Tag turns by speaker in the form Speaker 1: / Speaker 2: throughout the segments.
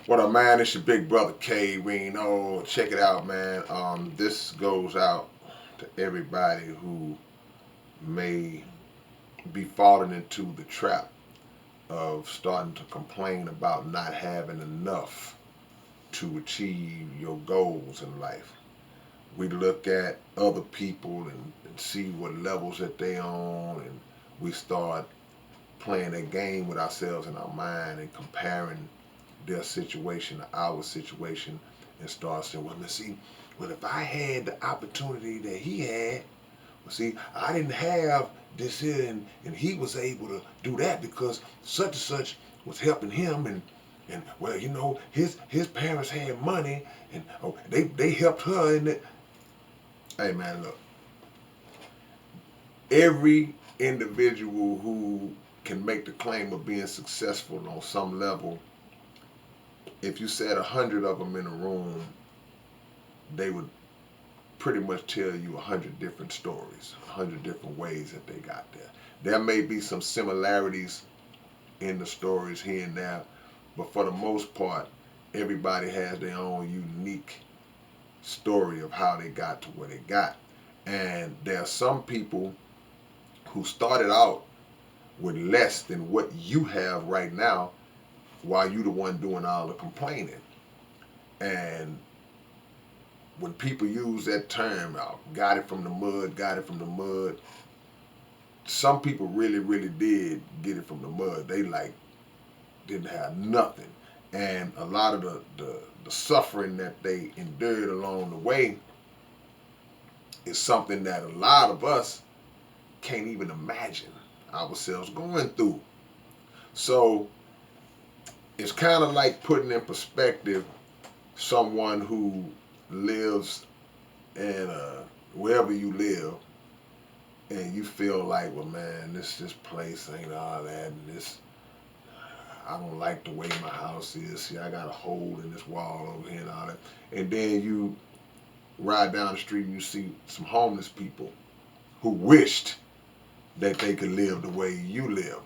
Speaker 1: What up, man? It's your big brother K-Rino. Check it out, man. This goes out to everybody who may be falling into the trap of starting to complain about not having enough to achieve your goals in life. We look at other people and see what levels that they on, and we start playing a game with ourselves in our mind and comparing their situation to our situation and start saying, well, let's see, well, if I had the opportunity that he had, well, see, I didn't have this here, and he was able to do that because such and such was helping him, and well, his parents had money, and oh, they helped her in it. Hey, man, look, every individual who can make the claim of being successful on some level, if you said 100 of them in a room, they would pretty much tell you 100 different stories, 100 different ways that they got there. There may be some similarities in the stories here and there, but for the most part, everybody has their own unique story of how they got to where they got. And there are some people who started out with less than what you have right now while you the one doing all the complaining. And when people use that term, got it from the mud, got it from the mud, some people really, really did get it from the mud. They like didn't have nothing. And a lot of the suffering that they endured along the way is something that a lot of us can't even imagine ourselves going through. So it's kind of like putting in perspective someone who lives in wherever you live, and you feel like, well, man, this place ain't all that, and this I don't like the way my house is. See, I got a hole in this wall over here and all that. And then you ride down the street and you see some homeless people who wished that they could live the way you live,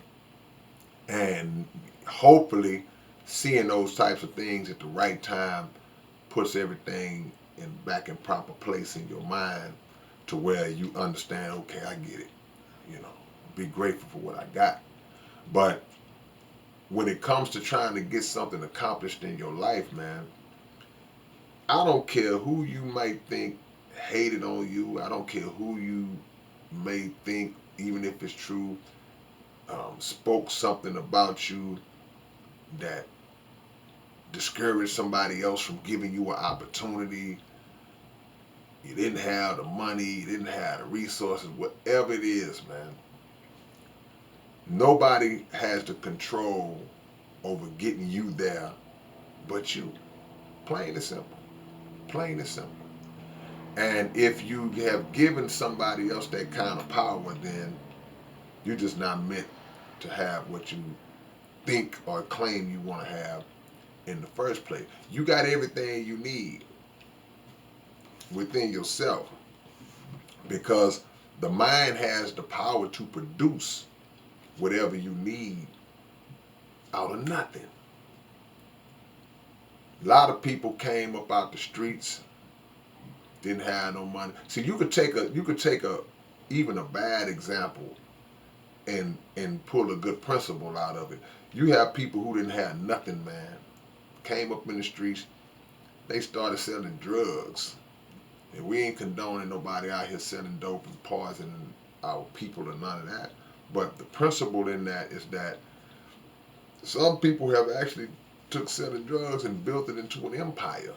Speaker 1: and hopefully seeing those types of things at the right time puts everything back in proper place in your mind to where you understand, okay, I get it. You know, be grateful for what I got. But when it comes to trying to get something accomplished in your life, man, I don't care who you might think hated on you. I don't care who you may think, even if it's true, spoke something about you that discouraged somebody else from giving you an opportunity. You didn't have the money, you didn't have the resources, whatever it is, man. Nobody has the control over getting you there but you. Plain and simple. Plain and simple. And if you have given somebody else that kind of power, then you're just not meant to have what you think or claim you want to have in the first place. You got everything you need within yourself because the mind has the power to produce whatever you need out of nothing. A lot of people came up out the streets, didn't have no money. See, you could take a even a bad example and pull a good principle out of it. You have people who didn't have nothing, man, came up in the streets, they started selling drugs. And we ain't condoning nobody out here selling dope and poisoning our people or none of that. But the principle in that is that some people have actually took selling drugs and built it into an empire.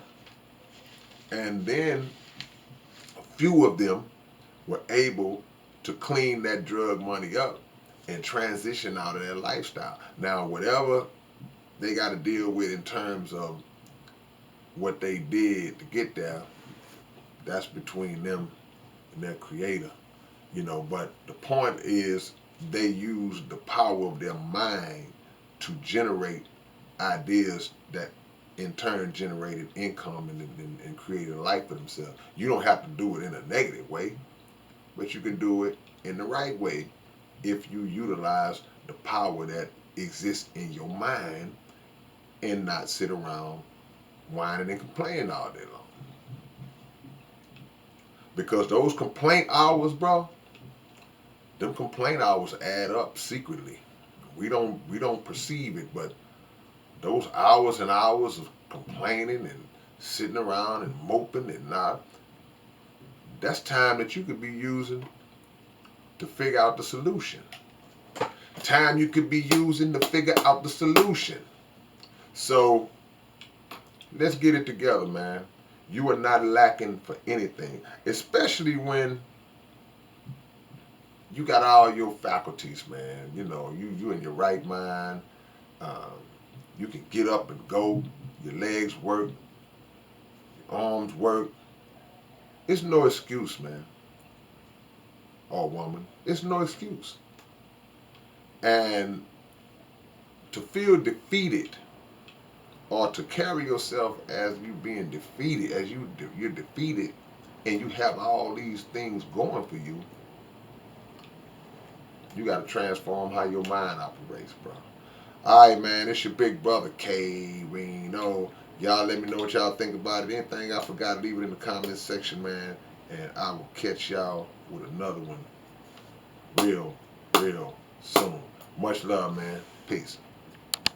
Speaker 1: And then a few of them were able to clean that drug money up and transition out of their lifestyle. Now, whatever they got to deal with in terms of what they did to get there, that's between them and their creator, But the point is, they use the power of their mind to generate ideas that in turn generated income and created a life for themselves. You don't have to do it in a negative way, but you can do it in the right way if you utilize the power that exists in your mind and not sit around whining and complaining all day long. Because those complaint hours, bro, them complaint hours add up secretly. We don't perceive it, but those hours and hours of complaining and sitting around and moping and not, that's time that you could be using to figure out the solution. Time you could be using to figure out the solution. So let's get it together, man. You are not lacking for anything, especially when you got all your faculties, man. You know, you in your right mind. Um, you can get up and go. Your legs work. Your arms work. It's no excuse, man. Or woman. It's no excuse. And to feel defeated or to carry yourself as you being defeated, as you're defeated, and you have all these things going for you, you got to transform how your mind operates, bro. All right, man. It's your big brother K-Rino. Y'all let me know what y'all think about it. Anything I forgot, leave it in the comments section, man. And I will catch y'all with another one real soon. Much love, man. Peace.